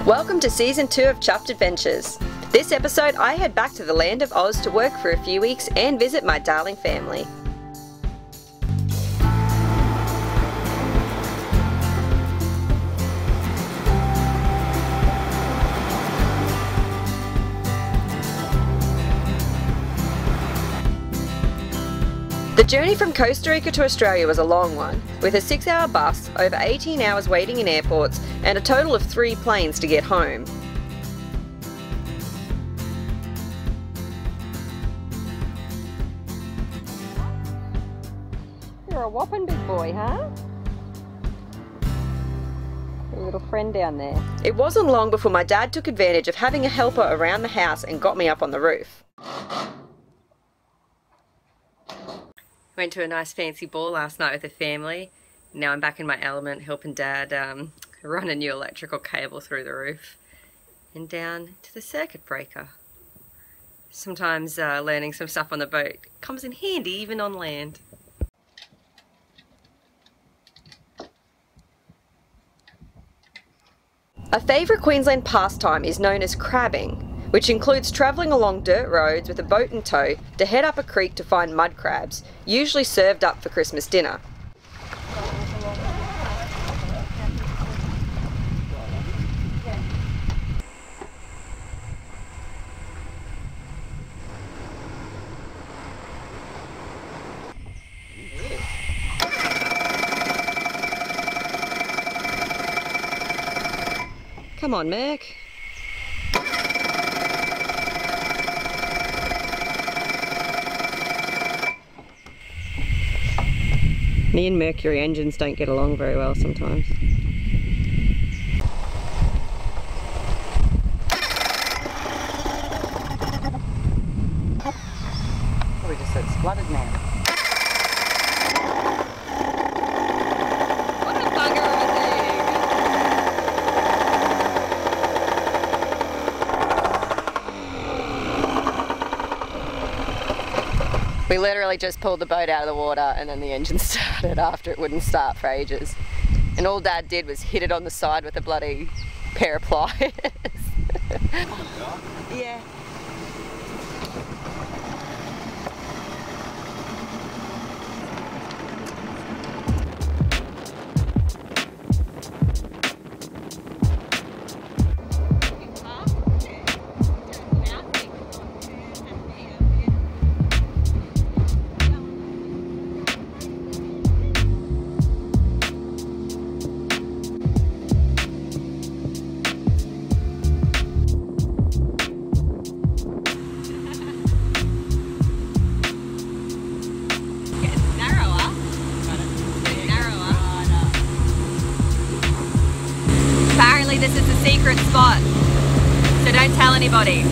Welcome to Season 2 of Chuffed Adventures. This episode I head back to the land of Oz to work for a few weeks and visit my darling family. The journey from Costa Rica to Australia was a long one, with a 6-hour bus, over 18 hours waiting in airports, and a total of 3 planes to get home. You're a whopping big boy, huh? Your little friend down there. It wasn't long before my dad took advantage of having a helper around the house and got me up on the roof. Went to a nice fancy ball last night with the family. Now I'm back in my element helping Dad run a new electrical cable through the roof and down to the circuit breaker. Sometimes learning some stuff on the boat comes in handy even on land. A favourite Queensland pastime is known as crabbing, which includes travelling along dirt roads with a boat in tow to head up a creek to find mud crabs, usually served up for Christmas dinner. Come on, Merc. Me and Mercury engines don't get along very well sometimes. Probably just said spluttered now. What a bugger of a thing! We literally just pulled the boat out of the water and then the engine started after it wouldn't start for ages. And all Dad did was hit it on the side with a bloody pair of pliers. Yeah. This is a secret spot, so don't tell anybody.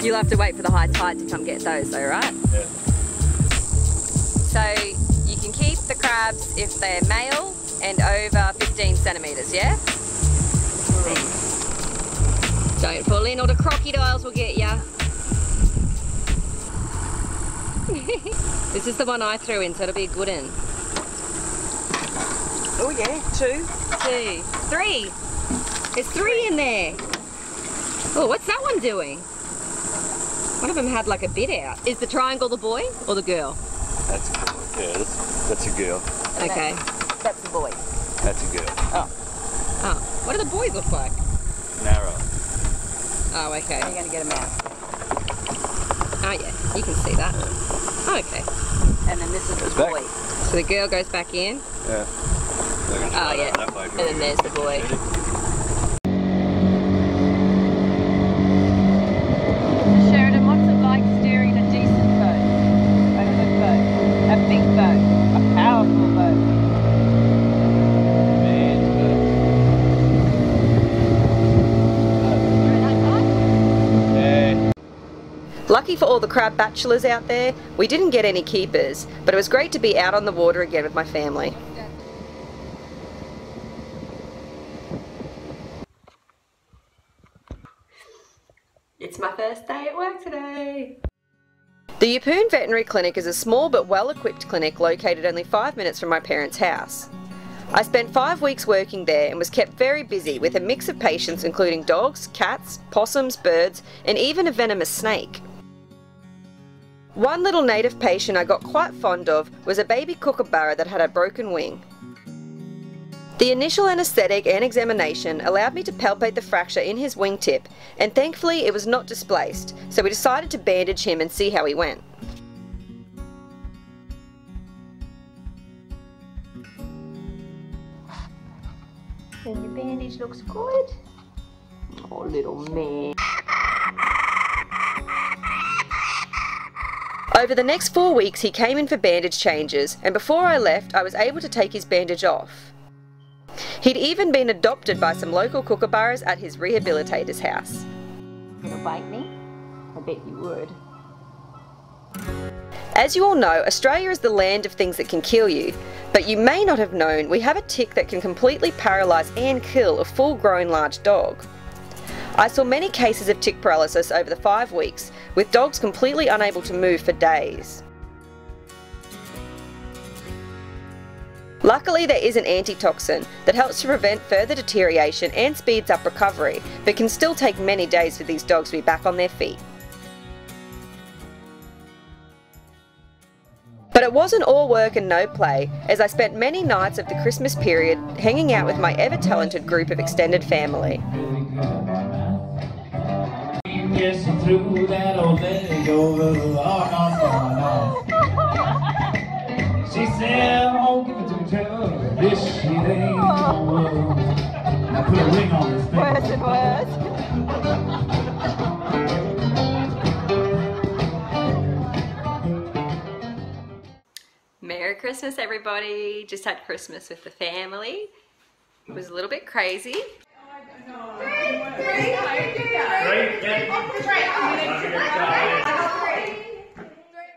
You'll have to wait for the high tide to come get those though, right? Yeah. So you can keep the crabs if they're male and over 15 centimetres, yeah? Don't pull in or the crocodiles will get ya. This is the one I threw in, so it'll be a good one. Oh yeah, 2. 2. 3. There's 3 in there. Oh, what's that one doing? One of them had like a bit out. Is the triangle the boy or the girl? That's a girl. Yeah, that's a girl. Okay. That's the boy. That's a girl. Oh. Oh. What do the boys look like? Narrow. Oh, okay. You're going to get them out. Oh, yeah. You can see that. Oh, okay. And then this is the boy. So the girl goes back in? Yeah. Oh, yeah. And then there's the boy. Sheridan, what's it like steering a decent boat? A good boat? A big boat? A powerful boat? Lucky for all the crab bachelors out there, we didn't get any keepers, but it was great to be out on the water again with my family. first day at work today. The Yeppoon Veterinary Clinic is a small but well-equipped clinic located only 5 minutes from my parents' house. I spent 5 weeks working there and was kept very busy with a mix of patients including dogs, cats, possums, birds, and even a venomous snake. One little native patient I got quite fond of was a baby kookaburra that had a broken wing. The initial anaesthetic and examination allowed me to palpate the fracture in his wingtip, and thankfully it was not displaced, so we decided to bandage him and see how he went. And your bandage looks good. Oh, little man. Over the next 4 weeks he came in for bandage changes, and before I left I was able to take his bandage off. He'd even been adopted by some local kookaburras at his rehabilitator's house. You gonna bite me? I bet you would. As you all know, Australia is the land of things that can kill you, but you may not have known we have a tick that can completely paralyse and kill a full-grown large dog. I saw many cases of tick paralysis over the 5 weeks, with dogs completely unable to move for days. Luckily there is an antitoxin that helps to prevent further deterioration and speeds up recovery, but can still take many days for these dogs to be back on their feet. But it wasn't all work and no play, as I spent many nights of the Christmas period hanging out with my ever-talented group of extended family. Yes, through that old leg over the she said, I won't give it to you. This shit ain't gonna work. Now put a ring on this thing. Words and words. Merry Christmas, everybody. Just had Christmas with the family. It was a little bit crazy.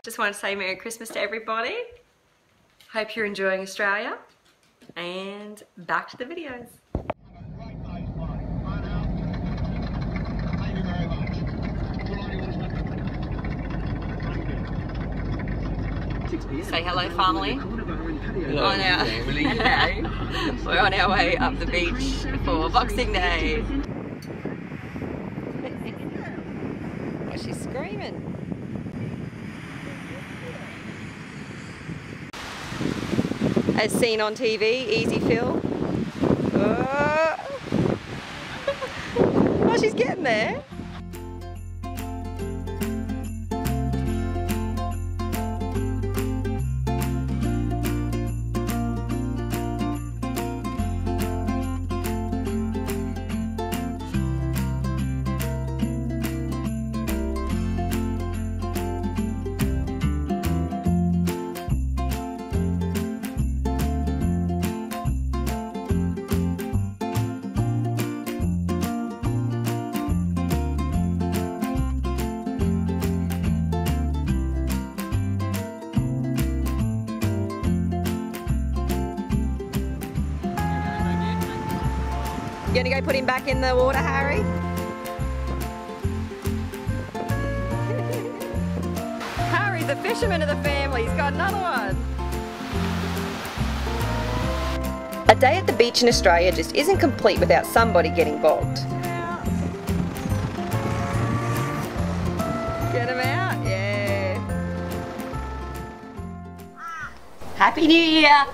Just want to say Merry Christmas to everybody. Hope you're enjoying Australia, and back to the videos. Say hello, family. Hello, family. We're on our way up the beach for Boxing Day. Oh, she's screaming. As seen on TV, easy fill. Oh, she's getting there. You gonna go put him back in the water, Harry? Harry's the fisherman of the family. He's got another one. A day at the beach in Australia just isn't complete without somebody getting bogged. Get him out, yeah. Happy New Year!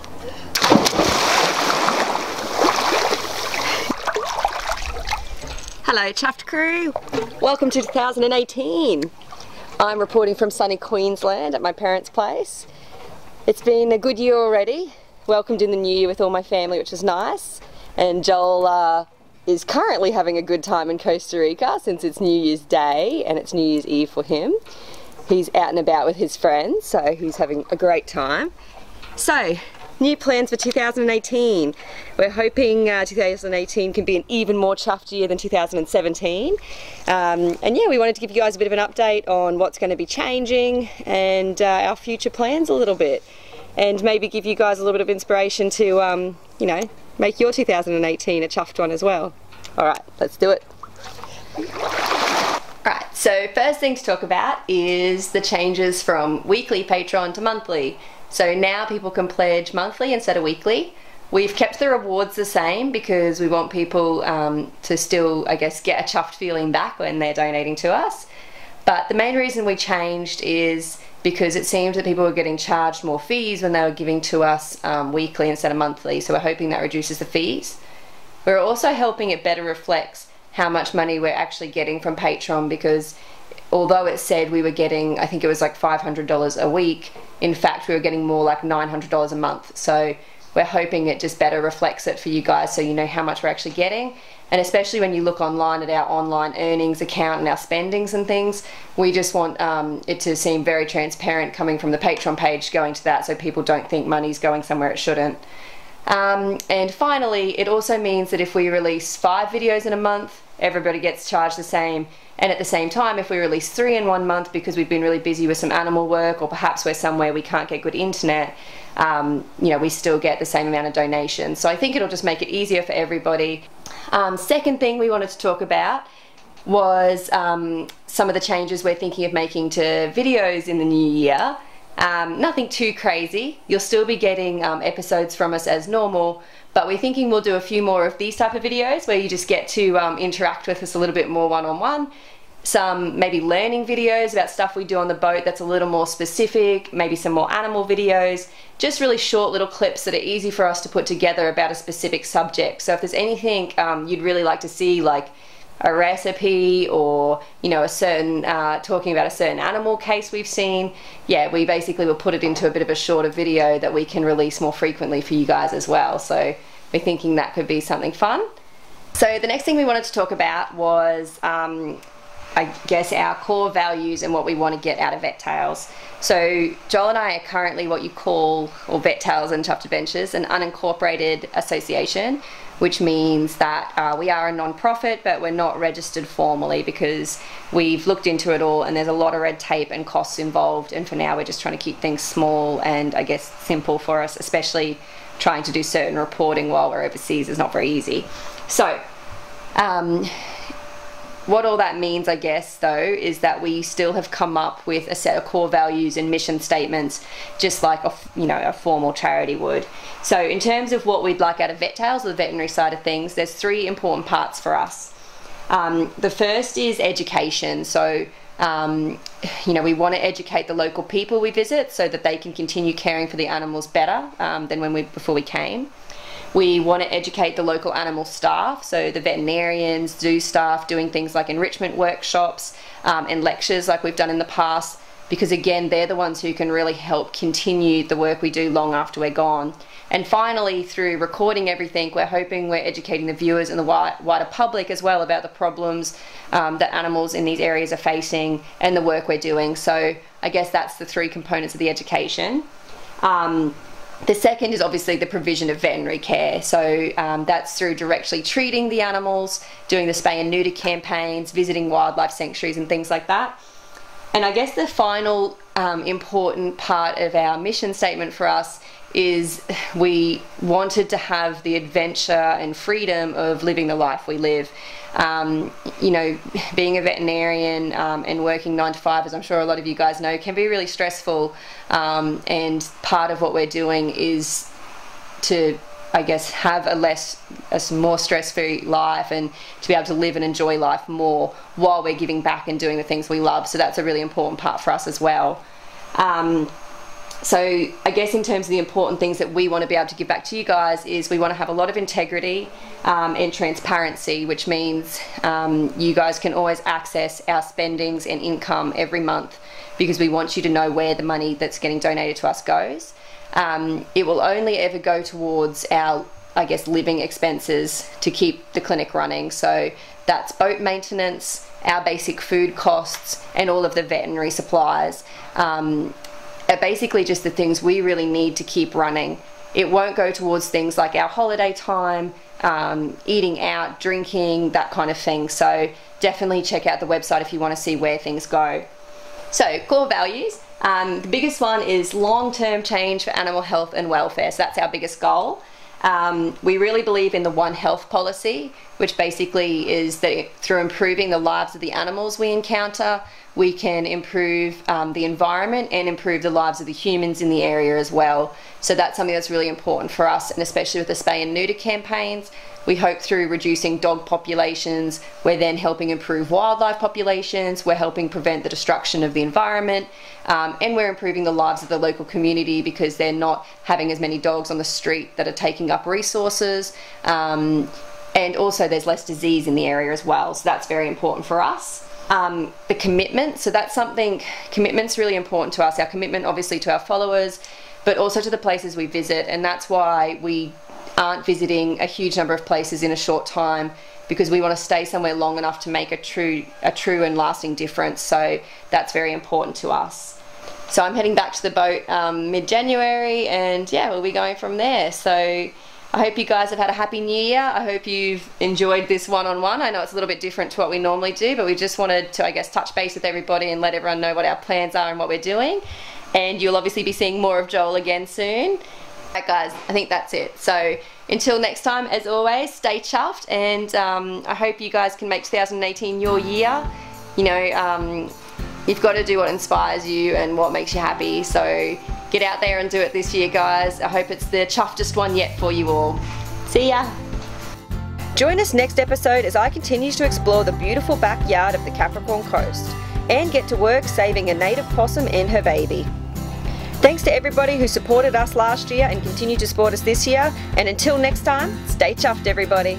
Hello Chuffed Crew, welcome to 2018. I'm reporting from sunny Queensland at my parents' place. It's been a good year already, welcomed in the new year with all my family, which is nice, and Joel is currently having a good time in Costa Rica since it's New Year's Day and it's New Year's Eve for him. He's out and about with his friends, so he's having a great time. So, new plans for 2018. We're hoping 2018 can be an even more chuffed year than 2017. And yeah, we wanted to give you guys a bit of an update on what's going to be changing and our future plans a little bit. And maybe give you guys a little bit of inspiration to, you know, make your 2018 a chuffed one as well. Alright, let's do it. Right, so first thing to talk about is the changes from weekly Patreon to monthly. So now people can pledge monthly instead of weekly. We've kept the rewards the same because we want people to still, I guess, get a chuffed feeling back when they're donating to us. But the main reason we changed is because it seemed that people were getting charged more fees when they were giving to us weekly instead of monthly, so we're hoping that reduces the fees. We're also hoping it better reflects how much money we're actually getting from Patreon, because although it said we were getting, I think it was like $500 a week, in fact we were getting more like $900 a month. So we're hoping it just better reflects it for you guys so you know how much we're actually getting. And especially when you look online at our online earnings account and our spendings and things, we just want it to seem very transparent coming from the Patreon page going to that, so people don't think money's going somewhere it shouldn't. And finally, it also means that if we release 5 videos in a month, everybody gets charged the same. And at the same time, if we release 3 in one month because we've been really busy with some animal work, or perhaps we're somewhere we can't get good internet, you know, we still get the same amount of donations. So I think it'll just make it easier for everybody. Second thing we wanted to talk about was some of the changes we're thinking of making to videos in the new year. Nothing too crazy. You'll still be getting episodes from us as normal, but we're thinking we'll do a few more of these type of videos where you just get to interact with us a little bit more one-on-one. Some maybe learning videos about stuff we do on the boat that's a little more specific, maybe some more animal videos, just really short little clips that are easy for us to put together about a specific subject. So if there's anything you'd really like to see, like a recipe, or you know, a certain talking about a certain animal case we've seen, yeah, we basically will put it into a bit of a shorter video that we can release more frequently for you guys as well. So we're thinking that could be something fun. So the next thing we wanted to talk about was I guess our core values and what we want to get out of Vet Tales. So Joel and I are currently what you call, or Vet Tales and Chuffed Adventures, an unincorporated association, which means that we are a non-profit, but we're not registered formally because we've looked into it all and there's a lot of red tape and costs involved, and for now we're just trying to keep things small and I guess simple for us, especially trying to do certain reporting while we're overseas is not very easy. So what all that means, I guess, though, is that we still have come up with a set of core values and mission statements, just like a formal charity would. So in terms of what we'd like out of Vet Tales, or the veterinary side of things, there's 3 important parts for us. The first is education. So you know, we want to educate the local people we visit so that they can continue caring for the animals better than before we came. We want to educate the local animal staff, so the veterinarians, zoo staff, doing things like enrichment workshops and lectures like we've done in the past, because again, they're the ones who can really help continue the work we do long after we're gone. And finally, through recording everything, we're hoping we're educating the viewers and the wider public as well about the problems that animals in these areas are facing and the work we're doing. So I guess that's the 3 components of the education. The second is obviously the provision of veterinary care. So that's through directly treating the animals, doing the spay and neuter campaigns, visiting wildlife sanctuaries and things like that. And I guess the final important part of our mission statement for us is we wanted to have the adventure and freedom of living the life we live. You know, being a veterinarian and working 9 to 5, as I'm sure a lot of you guys know, can be really stressful, and part of what we're doing is to, I guess, have a more stress-free life and to be able to live and enjoy life more while we're giving back and doing the things we love. So that's a really important part for us as well. So I guess in terms of the important things that we want to be able to give back to you guys is we want to have a lot of integrity and transparency, which means you guys can always access our spendings and income every month, because we want you to know where the money that's getting donated to us goes. It will only ever go towards our, I guess, living expenses to keep the clinic running. So that's boat maintenance, our basic food costs, and all of the veterinary supplies. Are basically just the things we really need to keep running. It won't go towards things like our holiday time, eating out, drinking, that kind of thing. So definitely check out the website if you want to see where things go. So core values, the biggest one is long-term change for animal health and welfare. So that's our biggest goal. We really believe in the One Health policy, which basically is that through improving the lives of the animals we encounter, we can improve the environment and improve the lives of the humans in the area as well. So that's something that's really important for us, and especially with the spay and neuter campaigns. We hope through reducing dog populations, we're then helping improve wildlife populations, we're helping prevent the destruction of the environment, and we're improving the lives of the local community because they're not having as many dogs on the street that are taking up resources. And also there's less disease in the area as well, so that's very important for us. The commitment, so that's something, commitment's really important to us. Our commitment obviously to our followers, but also to the places we visit, and that's why we aren't visiting a huge number of places in a short time, because we want to stay somewhere long enough to make a true and lasting difference. So that's very important to us. So I'm heading back to the boat mid-January, and yeah, we'll be going from there. So I hope you guys have had a happy new year. I hope you've enjoyed this one-on-one. I know it's a little bit different to what we normally do, but we just wanted to, I guess, touch base with everybody and let everyone know what our plans are and what we're doing. And you'll obviously be seeing more of Joel again soon. Right, guys, I think that's it. So until next time, as always, stay chuffed, and I hope you guys can make 2018 your year. You know, you've got to do what inspires you and what makes you happy. So get out there and do it this year, guys. I hope it's the chuffedest one yet for you all. See ya. Join us next episode as I continue to explore the beautiful backyard of the Capricorn Coast and get to work saving a native possum and her baby. Thanks to everybody who supported us last year and continue to support us this year. And until next time, stay chuffed, everybody.